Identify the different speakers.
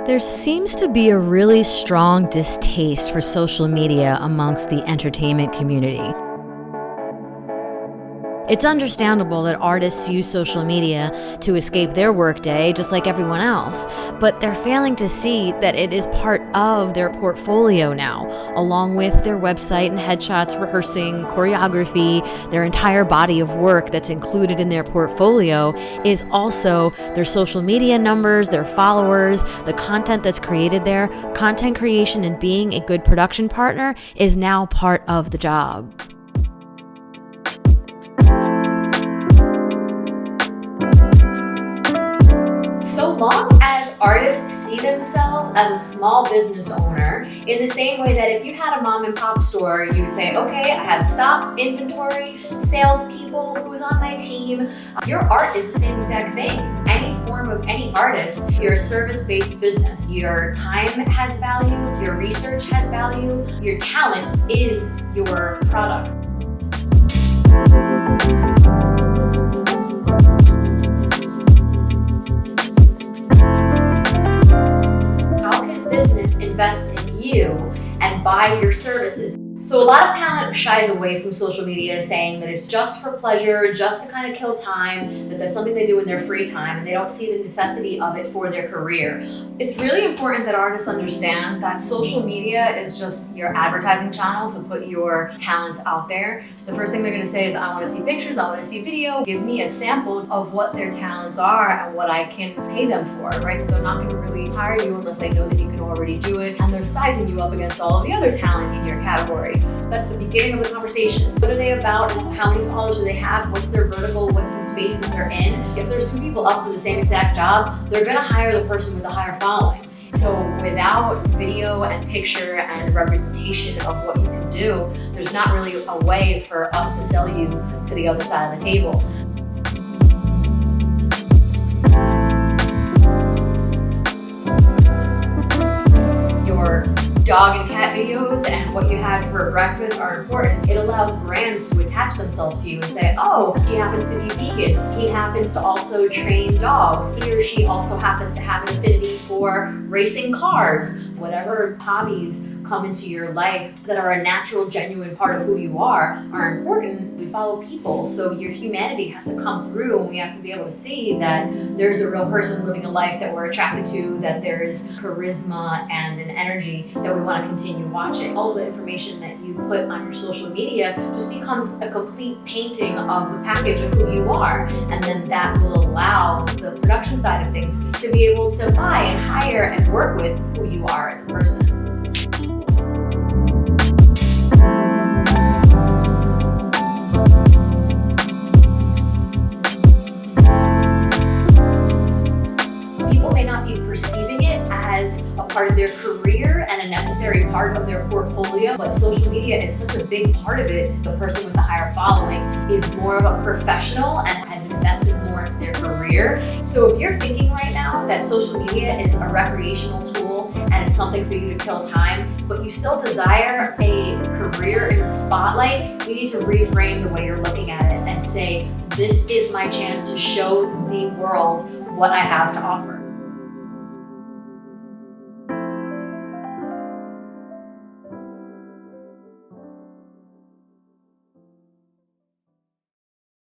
Speaker 1: There seems to be a really strong distaste for social media amongst the entertainment community. It's understandable that artists use social media to escape their workday just like everyone else, but they're failing to see that it is part of their portfolio now, along with their website and headshots, rehearsing, choreography. Their entire body of work that's included in their portfolio is also their social media numbers, their followers, the content that's created there. Content creation and being a good production partner is now part of the job.
Speaker 2: So long as artists see themselves as a small business owner, in the same way that if you had a mom and pop store, you would say, okay, I have stock, inventory, salespeople, who's on my team. Your art is the same exact thing. Any form of any artist, you're a service-based business. Your time has value, your research has value, your talent is your product. Invest in you and buy your services. So a lot of talent shies away from social media, saying that it's just for pleasure, just to kind of kill time, that that's something they do in their free time, and they don't see the necessity of it for their career. It's really important that artists understand that social media is just your advertising channel to put your talents out there. The first thing they're going to say is, I want to see pictures, I want to see video, give me a sample of what their talents are and what I can pay them for, right? So they're not going to really hire you unless they know that you can already do it, and they're sizing you up against all of the other talent in your category. That's the beginning of the conversation. What are they about? How many followers do they have? What's their vertical? What's the space that they're in? If there's two people up for the same exact job, they're going to hire the person with the higher following. So without video and picture and representation of what you can do, there's not really a way for us to sell you to the other side of the table. Your dog and cat videos and what you had for breakfast are important. It allows brands to attach themselves to you and say, oh, she happens to be vegan. He happens to also train dogs. He or she also happens to have an affinity for racing cars. Whatever hobbies come into your life that are a natural, genuine part of who you are important. We follow people, so your humanity has to come through, and we have to be able to see that there's a real person living a life that we're attracted to, that there is charisma and an energy that we want to continue watching. All the information that you put on your social media just becomes a complete painting of the package of who you are, and then that will allow the production side of things to be able to buy and hire and work with who you are as a person. Perceiving it as a part of their career and a necessary part of their portfolio, but social media is such a big part of it. The person with the higher following is more of a professional and has invested more into their career. So if you're thinking right now that social media is a recreational tool and it's something for you to kill time, but you still desire a career in the spotlight, you need to reframe the way you're looking at it and say, this is my chance to show the world what I have to offer.